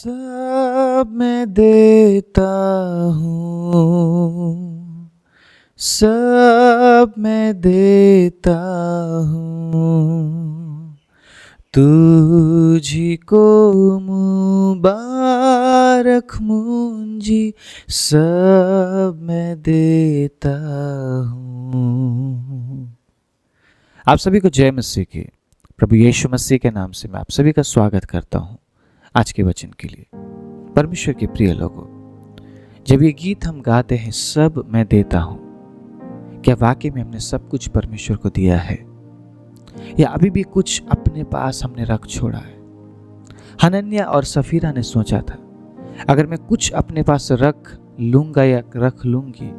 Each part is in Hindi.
सब मैं देता हूँ, सब मैं देता हूँ, तुझी को मुबारक मुंजी, सब मैं देता हूँ। आप सभी को जय मसीह की। प्रभु यीशु मसीह के नाम से मैं आप सभी का स्वागत करता हूँ आज के वचन के लिए। परमेश्वर के प्रिय लोगों, जब ये गीत हम गाते हैं सब मैं देता हूँ, क्या वाकई में हमने सब कुछ परमेश्वर को दिया है या अभी भी कुछ अपने पास हमने रख छोड़ा है? हनन्या और सफीरा ने सोचा था, अगर मैं कुछ अपने पास रख लूंगा या रख लूंगी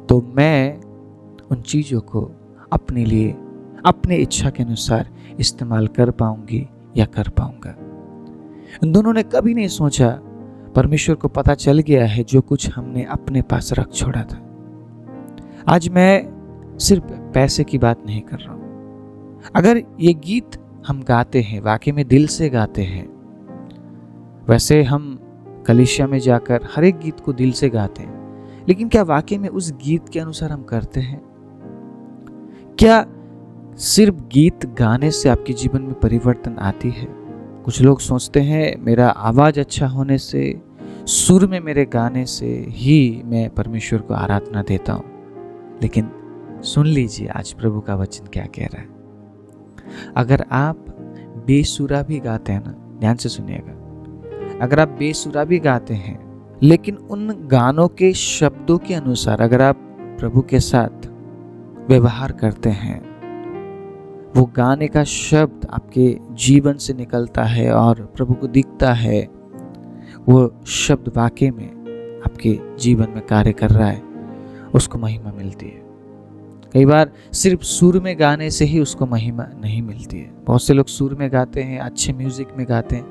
तो मैं उन चीजों को अपने लिए अपने इच्छा के अनुसार इस्तेमाल कर पाऊंगी या कर पाऊंगा। उन दोनों ने कभी नहीं सोचा, परमेश्वर को पता चल गया है जो कुछ हमने अपने पास रख छोड़ा था। आज मैं सिर्फ पैसे की बात नहीं कर रहा हूं। अगर ये गीत हम गाते हैं, वाकई में दिल से गाते हैं, वैसे हम कलीसिया में जाकर हर एक गीत को दिल से गाते हैं, लेकिन क्या वाकई में उस गीत के अनुसार हम करते हैं? क्या सिर्फ गीत गाने से आपके जीवन में परिवर्तन आती है? कुछ लोग सोचते हैं मेरा आवाज अच्छा होने से, सुर में मेरे गाने से ही मैं परमेश्वर को आराधना देता हूं। लेकिन सुन लीजिए आज प्रभु का वचन क्या कह रहा है। अगर आप बेसुरा भी गाते हैं ना, ध्यान से सुनिएगा, अगर आप बेसुरा भी गाते हैं लेकिन उन गानों के शब्दों के अनुसार अगर आप प्रभु के साथ व्यवहार करते हैं, वो गाने का शब्द आपके जीवन से निकलता है और प्रभु को दिखता है, वो शब्द वाकई में आपके जीवन में कार्य कर रहा है, उसको महिमा मिलती है। कई बार सिर्फ सुर में गाने से ही उसको महिमा नहीं मिलती है। बहुत से लोग सुर में गाते हैं, अच्छे म्यूजिक में गाते हैं,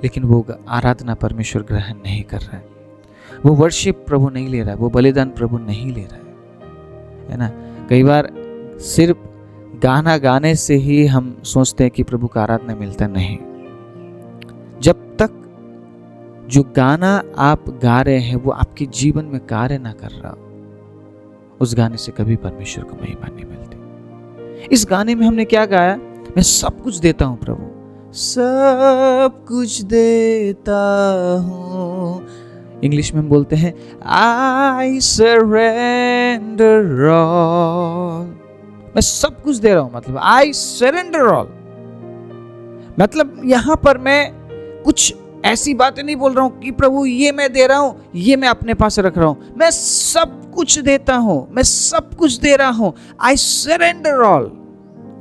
लेकिन वो आराधना परमेश्वर ग्रहण नहीं कर रहा है, वो वर्शिप प्रभु नहीं ले रहा है, वो बलिदान प्रभु नहीं ले रहा है ना। कई बार सिर्फ गाना गाने से ही हम सोचते हैं कि प्रभु का आराधना मिलता नहीं। जब तक जो गाना आप गा रहे हैं वो आपके जीवन में कार्य ना कर रहा, उस गाने से कभी परमेश्वर को महिमा नहीं मिलती। इस गाने में हमने क्या गाया? मैं सब कुछ देता हूं प्रभु, सब कुछ देता हूं। इंग्लिश में हम बोलते हैं आई सरेंडर ऑल। मैं सब कुछ दे रहा हूं, मतलब आई सरेंडर ऑल। मतलब यहां पर मैं कुछ ऐसी बातें नहीं बोल रहा हूं कि प्रभु ये मैं दे रहा हूं, ये मैं अपने पास रख रहा हूं। मैं सब कुछ देता हूं, मैं सब कुछ दे रहा हूं। I surrender all.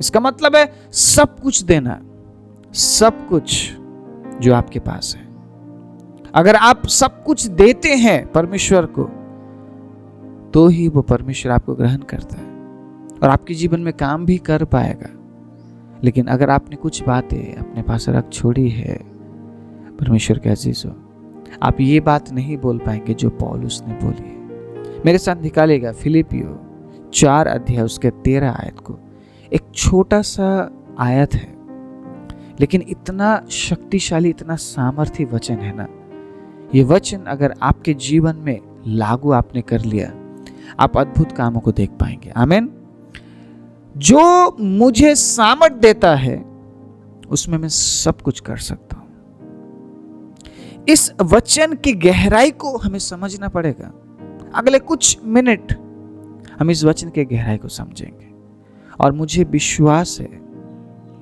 इसका मतलब है सब कुछ देना, सब कुछ जो आपके पास है। अगर आप सब कुछ देते हैं परमेश्वर को, तो ही वो परमेश्वर आपको ग्रहण करता है और आपके जीवन में काम भी कर पाएगा। लेकिन अगर आपने कुछ बातें अपने पास रख छोड़ी है, परमेश्वर के अजीजों, आप ये बात नहीं बोल पाएंगे जो पौलुस ने बोली है। मेरे साथ निकालेगा फिलिपियो 4 अध्याय उसके 13 आयत को। एक छोटा सा आयत है, लेकिन इतना शक्तिशाली, इतना सामर्थ्य वचन है ना। ये वचन अगर आपके जीवन में लागू आपने कर लिया, आप अद्भुत कामों को देख पाएंगे। आमीन। जो मुझे सामर्थ देता है उसमें मैं सब कुछ कर सकता हूं। इस वचन की गहराई को हमें समझना पड़ेगा। अगले कुछ मिनट हम इस वचन के गहराई को समझेंगे और मुझे विश्वास है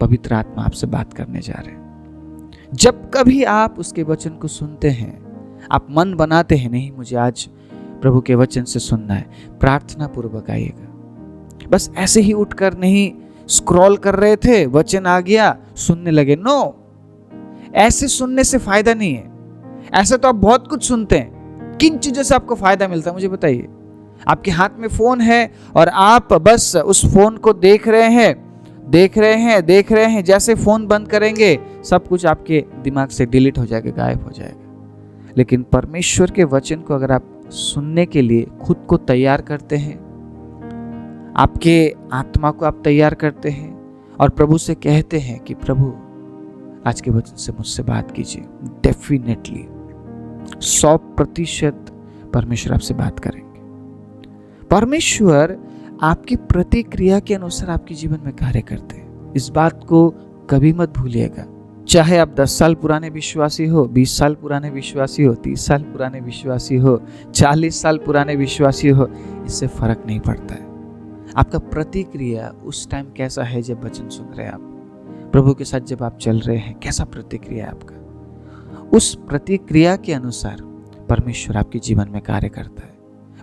पवित्र आत्मा आपसे बात करने जा रहे हैं। जब कभी आप उसके वचन को सुनते हैं, आप मन बनाते हैं, नहीं मुझे आज प्रभु के वचन से सुनना है, प्रार्थना पूर्वक आइएगा। बस ऐसे ही उठकर नहीं स्क्रॉल कर रहे थे, वचन आ गया सुनने लगे। नो, ऐसे सुनने से फायदा नहीं है। ऐसे तो आप बहुत कुछ सुनते हैं। किन चीजों से आपको फायदा मिलता है मुझे बताइए? आपके हाथ में फोन है और आप बस उस फोन को देख रहे हैं। जैसे फोन बंद करेंगे सब कुछ आपके दिमाग से डिलीट हो जाएगा, गायब हो जाएगा। लेकिन परमेश्वर के वचन को अगर आप सुनने के लिए खुद को तैयार करते हैं, आपके आत्मा को आप तैयार करते हैं और प्रभु से कहते हैं कि प्रभु आज के वचन से मुझसे बात कीजिए। डेफिनेटली 100% परमेश्वर आपसे बात करेंगे। परमेश्वर आपकी प्रतिक्रिया के अनुसार आपके जीवन में कार्य करते हैं। इस बात को कभी मत भूलिएगा। चाहे आप 10 साल पुराने विश्वासी हो, 20 साल पुराने विश्वासी हो, 30 साल पुराने विश्वासी हो, 40 साल पुराने विश्वासी हो, इससे फर्क नहीं पड़ता है। आपका प्रतिक्रिया उस टाइम कैसा है जब वचन सुन रहे हैं आप, प्रभु के साथ जब आप चल रहे हैं, कैसा प्रतिक्रिया है आपका, उस प्रतिक्रिया के अनुसार परमेश्वर आपके जीवन में कार्य करता है।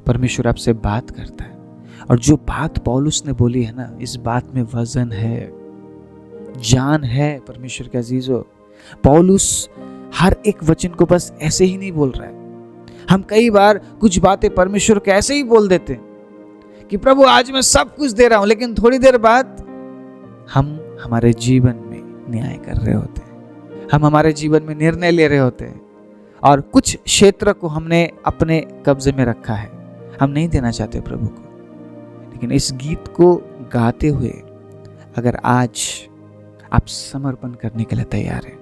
परमेश्वर आपसे बात करता है। और जो बात पौलुस ने बोली है ना, इस बात में वजन है, जान है। परमेश्वर के अजीजों, पौलुस हर एक वचन को बस ऐसे ही नहीं बोल रहा है। हम कई बार कुछ बातें परमेश्वर को ऐसे ही बोल देते हैं कि प्रभु आज मैं सब कुछ दे रहा हूं, लेकिन थोड़ी देर बाद हम हमारे जीवन में न्याय कर रहे होते हैं, हम हमारे जीवन में निर्णय ले रहे होते हैं और कुछ क्षेत्र को हमने अपने कब्जे में रखा है, हम नहीं देना चाहते प्रभु को। लेकिन इस गीत को गाते हुए अगर आज आप समर्पण करने के लिए तैयार हैं,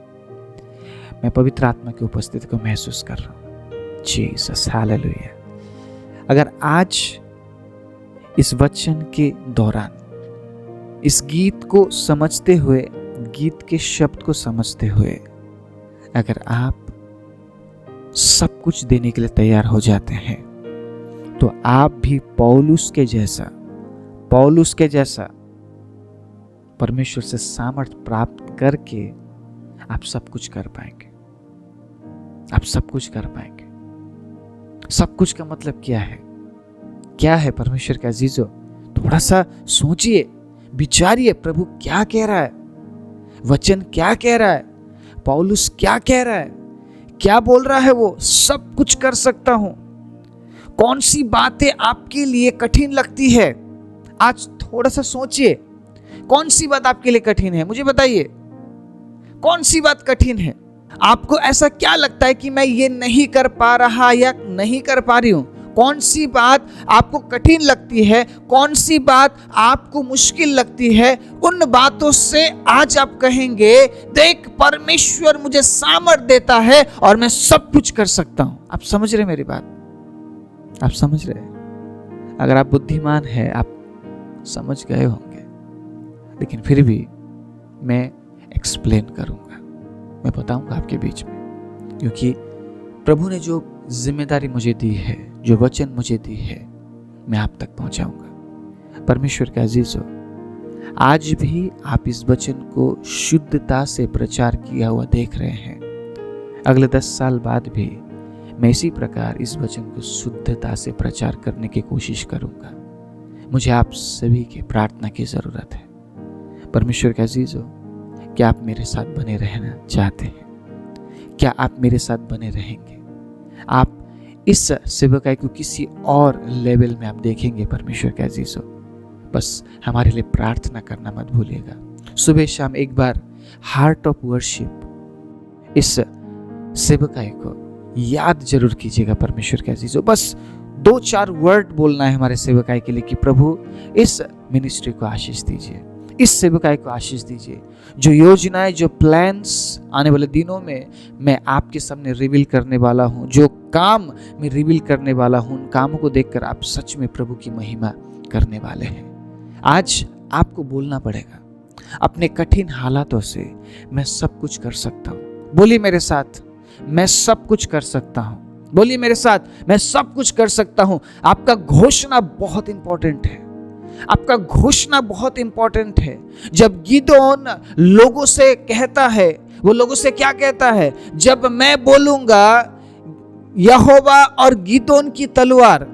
मैं पवित्र आत्मा की उपस्थिति को महसूस कर रहा हूं। Jesus, hallelujah. अगर आज इस वचन के दौरान इस गीत को समझते हुए, गीत के शब्द को समझते हुए अगर आप सब कुछ देने के लिए तैयार हो जाते हैं, तो आप भी पौलुस के जैसा परमेश्वर से सामर्थ्य प्राप्त करके आप सब कुछ कर पाएंगे। आप सब कुछ कर पाएंगे। सब कुछ का मतलब क्या है? क्या है परमेश्वर के अजीजों? थोड़ा सा सोचिए, विचारिए, प्रभु क्या कह रहा है, वचन क्या कह रहा है, पौलुस क्या कह रहा है, क्या बोल रहा है वो? सब कुछ कर सकता हूं। कौन सी बातें आपके लिए कठिन लगती है? आज थोड़ा सा सोचिए, कौन सी बात आपके लिए कठिन है? मुझे बताइए, कौन सी बात कठिन है? आपको ऐसा क्या लगता है कि मैं ये नहीं कर पा रहा या नहीं कर पा रही हूं? कौन सी बात आपको कठिन लगती है? कौन सी बात आपको मुश्किल लगती है? उन बातों से आज आप कहेंगे, देख परमेश्वर मुझे सामर्थ्य देता है और मैं सब कुछ कर सकता हूं। आप समझ रहे मेरी बात? आप समझ रहे? अगर आप बुद्धिमान हैं, आप समझ गए होंगे, लेकिन फिर भी मैं एक्सप्लेन करूंगा, मैं बताऊंगा आपके बीच में, क्योंकि प्रभु ने जो जिम्मेदारी मुझे दी है, जो वचन मुझे दी है, मैं आप तक पहुंचाऊंगा। परमेश्वर के अजीजों, आज भी आप इस वचन को शुद्धता से प्रचार किया हुआ देख रहे हैं। अगले 10 साल बाद भी मैं इसी प्रकार इस वचन को शुद्धता से प्रचार करने की कोशिश करूंगा। मुझे आप सभी की प्रार्थना की जरूरत है। परमेश्वर के अजीजों, क्या आप मेरे साथ बने रहना चाहते हैं? क्या आप मेरे साथ बने रहेंगे? आप इस सेवकाई को किसी और लेवल में आप देखेंगे। परमेश्वर के अजीजों, बस हमारे लिए प्रार्थना करना मत भूलिएगा। सुबह शाम एक बार हार्ट ऑफ वर्शिप इस सेवकाई को याद जरूर कीजिएगा। परमेश्वर के अजीजों, बस 2-4 वर्ड बोलना है हमारे सेवकाई के लिए कि प्रभु इस मिनिस्ट्री को आशीष दीजिए, इस सेवकाई को आशीष दीजिए। जो योजनाएं, जो प्लान्स आने वाले दिनों में मैं आपके सामने रिवील करने वाला हूं, जो काम मैं रिवील करने वाला हूं, उन कामों को देखकर आप सच में प्रभु की महिमा करने वाले हैं। आज आपको बोलना पड़ेगा, अपने कठिन हालातों से मैं सब कुछ कर सकता हूं। बोलिए मेरे साथ, मैं सब कुछ कर सकता हूं। बोलिए मेरे साथ, मैं सब कुछ कर सकता हूं। आपका घोषणा बहुत इंपॉर्टेंट है। आपका घोषणा बहुत इंपॉर्टेंट है। जब गिदोन लोगों से कहता है, वो लोगों से क्या कहता है? जब मैं बोलूंगा यहोवा और गिदोन की तलवार,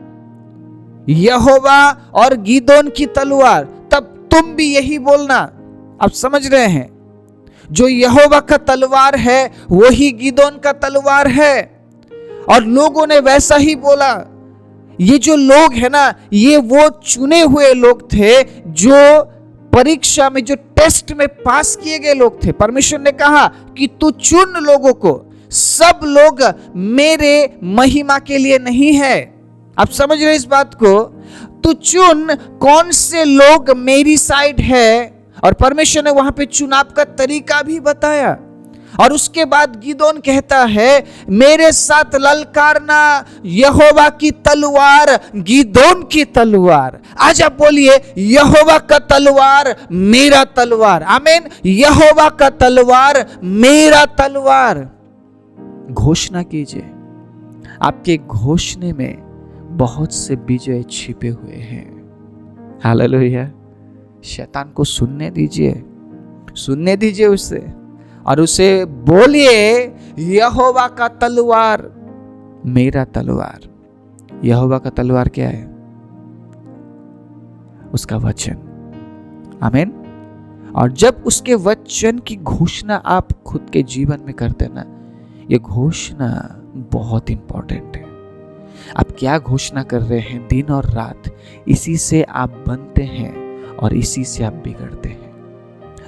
यहोवा और गिदोन की तलवार, तब तुम भी यही बोलना। आप समझ रहे हैं? जो यहोवा का तलवार है वही गिदोन का तलवार है। और लोगों ने वैसा ही बोला। ये जो लोग है ना, ये वो चुने हुए लोग थे जो परीक्षा में, जो टेस्ट में पास किए गए लोग थे। परमेश्वर ने कहा कि तू चुन लोगों को, सब लोग मेरे महिमा के लिए नहीं है। आप समझ रहे इस बात को? तू चुन कौन से लोग मेरी साइड है। और परमेश्वर ने वहां पे चुनाव का तरीका भी बताया। और उसके बाद गिदोन कहता है मेरे साथ ललकारना यहोवा की तलवार, गिदोन की तलवार। आज आप बोलिए यहोवा का तलवार मेरा तलवार। आमीन। यहोवा का तलवार मेरा तलवार। घोषणा कीजिए। आपके घोषणे में बहुत से विजय छिपे हुए हैं। हालेलुया। शैतान को सुनने दीजिए उसे, और उसे बोलिए यहोवा का तलवार मेरा तलवार। यहोवा का तलवार क्या है? उसका वचन। आमीन। और जब उसके वचन की घोषणा आप खुद के जीवन में करते ना, ये घोषणा बहुत इंपॉर्टेंट है। आप क्या घोषणा कर रहे हैं दिन और रात, इसी से आप बनते हैं और इसी से आप बिगड़ते हैं।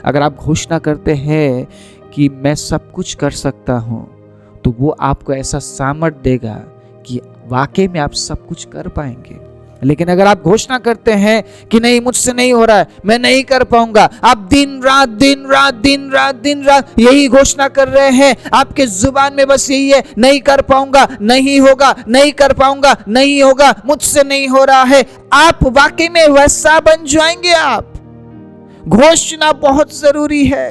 अगर आप घोषणा करते हैं कि मैं सब कुछ कर सकता हूं, तो वो आपको ऐसा सामर्थ्य देगा कि वाकई में आप सब कुछ कर पाएंगे। लेकिन अगर आप घोषणा करते हैं कि नहीं मुझसे नहीं हो रहा है, मैं नहीं कर पाऊंगा, आप दिन रात यही घोषणा कर रहे हैं, आपके जुबान में बस यही है, नहीं कर पाऊंगा, नहीं होगा, नहीं कर पाऊंगा, नहीं होगा, मुझसे नहीं हो रहा है, आप वाकई में वैसा बन जाएंगे। आप घोषणा बहुत जरूरी है।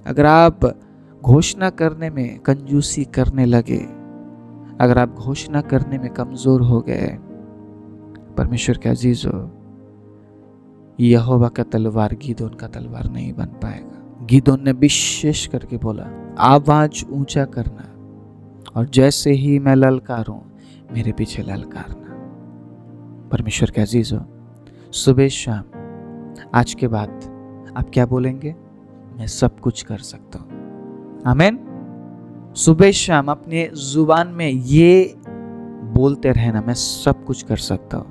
अगर आप घोषणा करने में कंजूसी करने लगे, अगर आप घोषणा करने में कमजोर हो गए, परमेश्वर के अजीजों, यहोवा का तलवार गिदोन का तलवार नहीं बन पाएगा। गिदोन ने विशेष करके बोला आवाज ऊंचा करना, और जैसे ही मैं ललकारूं मेरे पीछे ललकारना। परमेश्वर के अजीजों, सुबह शाम आज के बाद आप क्या बोलेंगे? मैं सब कुछ कर सकता हूं। आमीन। सुबह शाम अपने जुबान में ये बोलते रहना, मैं सब कुछ कर सकता हूं,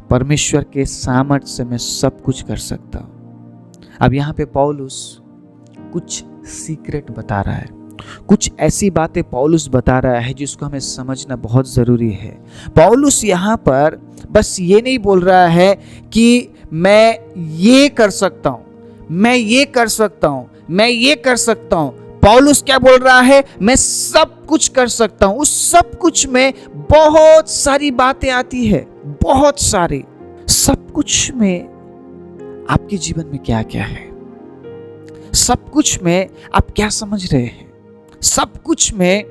परमेश्वर के सामर्थ्य से मैं सब कुछ कर सकता हूं। अब यहाँ पे पौलुस कुछ सीक्रेट बता रहा है, कुछ ऐसी बातें पौलुस बता रहा है जिसको हमें समझना बहुत जरूरी है। पौलुस यहाँ पर बस ये नहीं बोल रहा है कि मैं ये कर सकता हूं, मैं ये कर सकता हूं, मैं ये कर सकता हूं। पौलुस क्या बोल रहा है? मैं सब कुछ कर सकता हूं। उस सब कुछ में बहुत सारी बातें आती है, बहुत सारी। सब कुछ में आपके जीवन में क्या क्या है? सब कुछ में आप क्या समझ रहे हैं? सब कुछ में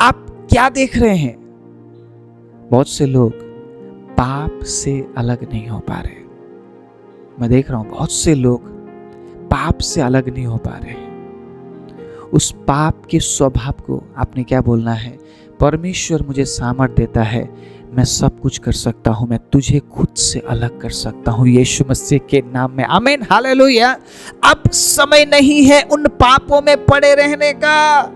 आप क्या देख रहे हैं? बहुत से लोग पाप से अलग नहीं हो पा रहे। मैं देख रहा हूं बहुत से लोग पाप से अलग नहीं हो पा रहे। उस पाप के स्वभाव को आपने क्या बोलना है? परमेश्वर मुझे सामर्थ्य देता है, मैं सब कुछ कर सकता हूं, मैं तुझे खुद से अलग कर सकता हूं यीशु मसीह के नाम में। आमीन। हालेलुया। अब समय नहीं है उन पापों में पड़े रहने का।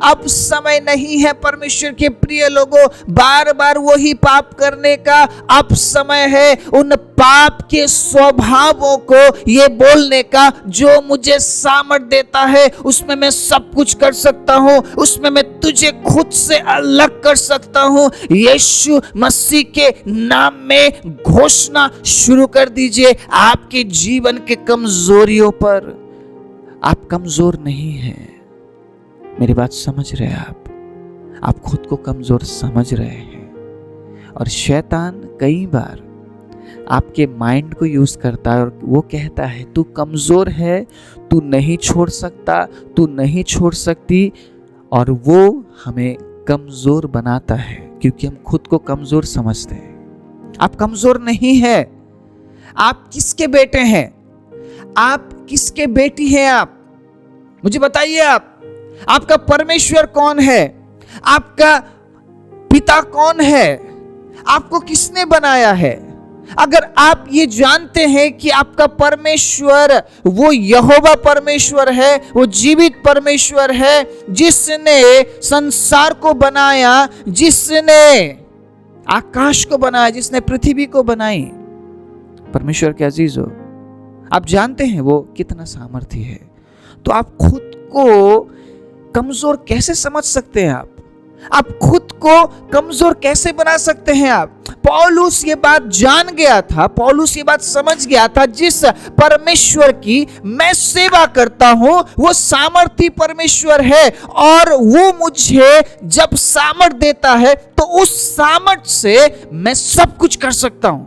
अब समय नहीं है परमेश्वर के प्रिय लोगों बार बार वही पाप करने का। अब समय है उन पाप के स्वभावों को ये बोलने का, जो मुझे सामर्थ्य देता है, उसमें मैं सब कुछ कर सकता हूं, उसमें मैं तुझे खुद से अलग कर सकता हूं यीशु मसीह के नाम में। घोषणा शुरू कर दीजिए आपके जीवन के कमजोरियों पर। आप कमजोर नहीं हैं, मेरी बात समझ रहे हैं आप खुद को कमजोर समझ रहे हैं। और शैतान कई बार आपके माइंड को यूज करता है और वो कहता है तू कमजोर है, तू नहीं छोड़ सकता, तू नहीं छोड़ सकती, और वो हमें कमजोर बनाता है क्योंकि हम खुद को कमजोर समझते हैं। आप कमजोर नहीं है। आप किसके बेटे हैं? आप किसके बेटी हैं? आप मुझे बताइए। आपका परमेश्वर कौन है? आपका पिता कौन है? आपको किसने बनाया है? अगर आप ये जानते हैं कि आपका परमेश्वर वो यहोवा परमेश्वर है, वो जीवित परमेश्वर है, जिसने संसार को बनाया, जिसने आकाश को बनाया, जिसने पृथ्वी को बनाई, परमेश्वर के अजीजों, आप जानते हैं वो कितना सामर्थी है। तो आप खुद को कमजोर कैसे समझ सकते हैं? आप खुद को कमजोर कैसे बना सकते हैं? आप पौलुस ये बात जान गया था, पौलुस ये बात समझ गया था, जिस परमेश्वर की मैं सेवा करता हूं वो सामर्थी परमेश्वर है, और वो मुझे जब सामर्थ देता है तो उस सामर्थ से मैं सब कुछ कर सकता हूं।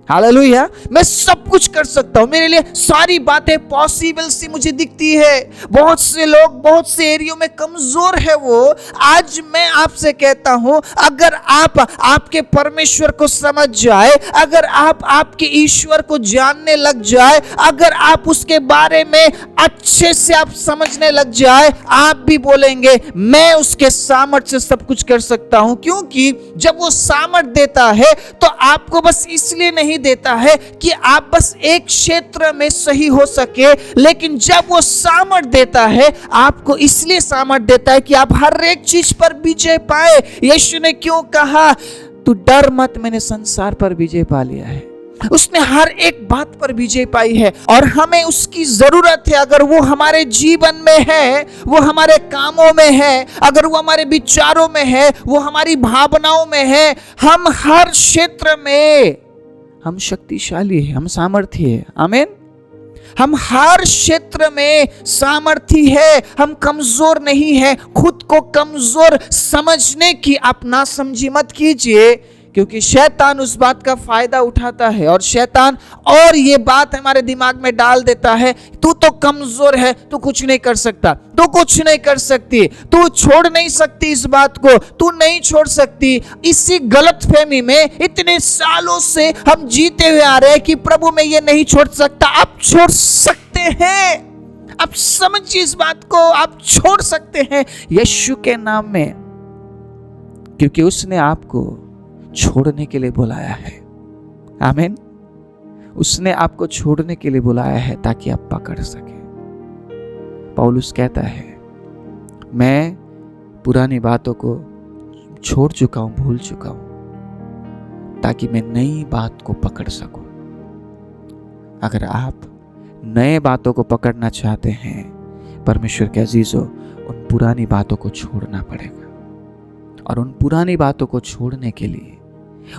हालेलुया, मैं सब कुछ कर सकता हूं, मेरे लिए सारी बातें पॉसिबल सी मुझे दिखती है। बहुत से लोग बहुत से एरियो में कमजोर है वो। आज मैं आपसे कहता हूं, अगर आप आपके परमेश्वर को समझ जाए, अगर आप आपके ईश्वर को जानने लग जाए, अगर आप उसके बारे में अच्छे से आप समझने लग जाए, आप भी बोलेंगे मैं उसके सामर्थ से सब कुछ कर सकता हूं। क्योंकि जब वो सामर्थ देता है तो आपको बस इसलिए नहीं देता है कि आप बस एक क्षेत्र में सही हो सके, लेकिन जब वो सामर्थ देता है आपको इसलिए सामर्थ देता है कि आप हर एक चीज पर विजय पाए। यीशु ने क्यों कहा, तू डर मत, मैंने संसार पर विजय पा लिया है। उसने हर एक बात पर विजय पाई है, और हमें उसकी जरूरत है। अगर वो हमारे जीवन में है, वो हमारे कामों में है, अगर वो हमारे विचारों में है, वो हमारी भावनाओं में है, हम हर क्षेत्र में हम शक्तिशाली है, हम सामर्थी है। आमीन। हम हर क्षेत्र में सामर्थी है, हम कमजोर नहीं है। खुद को कमजोर समझने की आप ना समझी मत कीजिए, क्योंकि शैतान उस बात का फायदा उठाता है, और शैतान और ये बात हमारे दिमाग में डाल देता है, तू तो कमजोर है, तू कुछ नहीं कर सकता, तू कुछ नहीं कर सकती, तू छोड़ नहीं सकती इस बात को, तू नहीं छोड़ सकती। इसी गलतफहमी में इतने सालों से हम जीते हुए आ रहे हैं कि प्रभु मैं ये नहीं छोड़ सकता। आप छोड़ सकते हैं, आप समझिए इस बात को, आप छोड़ सकते हैं यीशु के नाम में, क्योंकि उसने आपको छोड़ने के लिए बुलाया है। आमीन। उसने आपको छोड़ने के लिए बुलाया है ताकि आप पकड़ सके। पौलुस कहता है, मैं पुरानी बातों को छोड़ चुका हूं, भूल चुका हूं, ताकि मैं नई बात को पकड़ सकूं। अगर आप नए बातों को पकड़ना चाहते हैं परमेश्वर के अजीजों, उन पुरानी बातों को छोड़ना पड़ेगा। और उन पुरानी बातों को छोड़ने के लिए,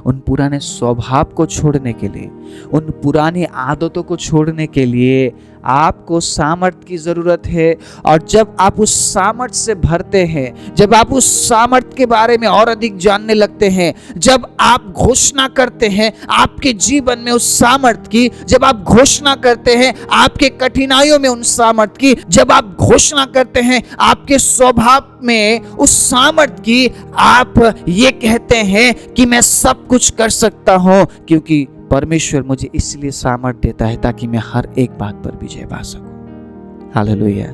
उन पुराने स्वभाव को छोड़ने के लिए, उन पुरानी आदतों को छोड़ने के लिए आपको सामर्थ की जरूरत है। और जब आप उस सामर्थ से भरते हैं, जब आप उस सामर्थ के बारे में और अधिक जानने लगते हैं, जब आप घोषणा करते हैं आपके जीवन में उस सामर्थ की, जब आप घोषणा करते हैं आपके कठिनाइयों में उन सामर्थ की, जब आप घोषणा करते हैं आपके स्वभाव में उस सामर्थ की, आप ये कहते हैं कि मैं सब कुछ कर सकता हूं, क्योंकि परमेश्वर मुझे इसलिए सामर्थ देता है ताकि मैं हर एक बात पर विजय पा सकूं। हालेलुया।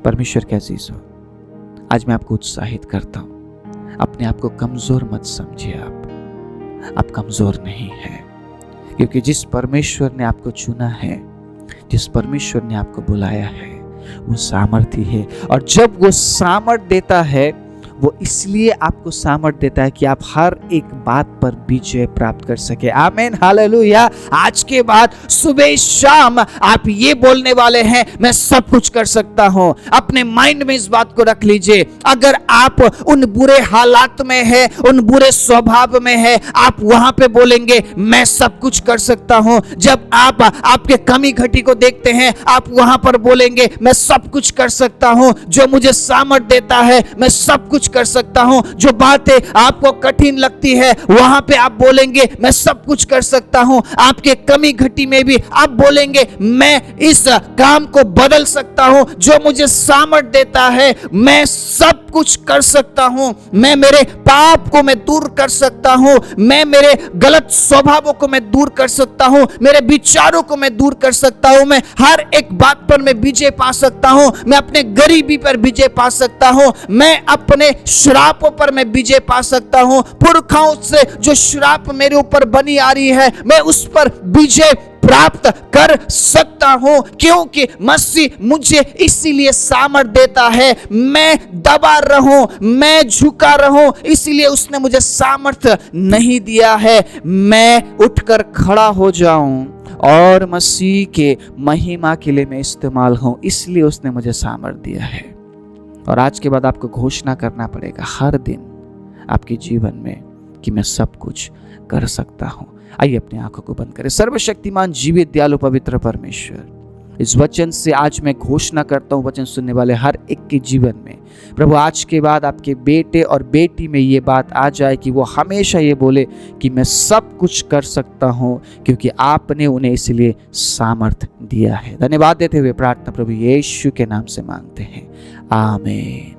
परमेश्वर के अजीज हो, आज मैं आपको उत्साहित करता हूं, अपने आप को कमजोर मत समझिए। आप कमजोर नहीं हैं, क्योंकि जिस परमेश्वर ने आपको चुना है, जिस परमेश्वर ने आपको बुलाया है, वो सामर्थी है। और जब वो सामर्थ देता है, वो इसलिए आपको सामर्थ देता है कि आप हर एक बात पर विजय प्राप्त कर सके। आमीन, हालेलुया। आज के बाद सुबह शाम आप ये बोलने वाले हैं, मैं सब कुछ कर सकता हूं। अपने माइंड में इस बात को रख लीजिए। अगर आप उन बुरे हालात में है, उन बुरे स्वभाव में है, आप वहां पे बोलेंगे मैं सब कुछ कर सकता हूं। जब आप आपके कमी घटी को देखते हैं, आप वहां पर बोलेंगे मैं सब कुछ कर सकता हूं, जो मुझे सामर्थ देता है मैं सब कुछ कर सकता हूं। जो बातें आपको कठिन लगती है वहां पे आप बोलेंगे मैं सब कुछ कर सकता हूं। आपके कमी घटी में भी आप बोलेंगे मैं इस काम को बदल सकता हूं, जो मुझे सामर्थ देता है मैं सब कुछ कर सकता हूं। मैं मेरे पाप को मैं दूर कर सकता हूं, मैं मेरे गलत स्वभावों को मैं दूर कर सकता हूं, मेरे विचारों को मैं दूर कर सकता हूं, मैं हर एक बात पर मैं विजय पा सकता हूं, मैं अपने गरीबी पर विजय पा सकता हूं, मैं अपने श्रापों पर मैं विजय पा सकता हूं। पुरखाओं से जो श्राप मेरे ऊपर बनी आ रही है मैं उस पर विजय प्राप्त कर सकता हूं, क्योंकि मसीह मुझे इसीलिए सामर्थ देता है। मैं दबा रहूं, मैं झुका रहूं, इसीलिए उसने मुझे सामर्थ नहीं दिया है। मैं उठकर खड़ा हो जाऊं और मसीह के महिमा के लिए मैं इस्तेमाल हूं, इसलिए उसने मुझे सामर्थ दिया है। और आज के बाद आपको घोषणा करना पड़ेगा हर दिन आपके जीवन में कि मैं सब कुछ कर सकता हूँ। आइए अपनी आंखों को बंद करें। सर्वशक्तिमान जीवित दयालु पवित्र परमेश्वर, इस वचन से आज मैं घोषणा करता हूँ वचन सुनने वाले हर एक के जीवन में, प्रभु आज के बाद आपके बेटे और बेटी में ये बात आ जाए कि वो हमेशा ये बोले कि मैं सब कुछ कर सकता हूँ, क्योंकि आपने उन्हें इसलिए सामर्थ दिया है। धन्यवाद देते हुए प्रार्थना प्रभु यीशु के नाम से मांगते हैं, आमीन।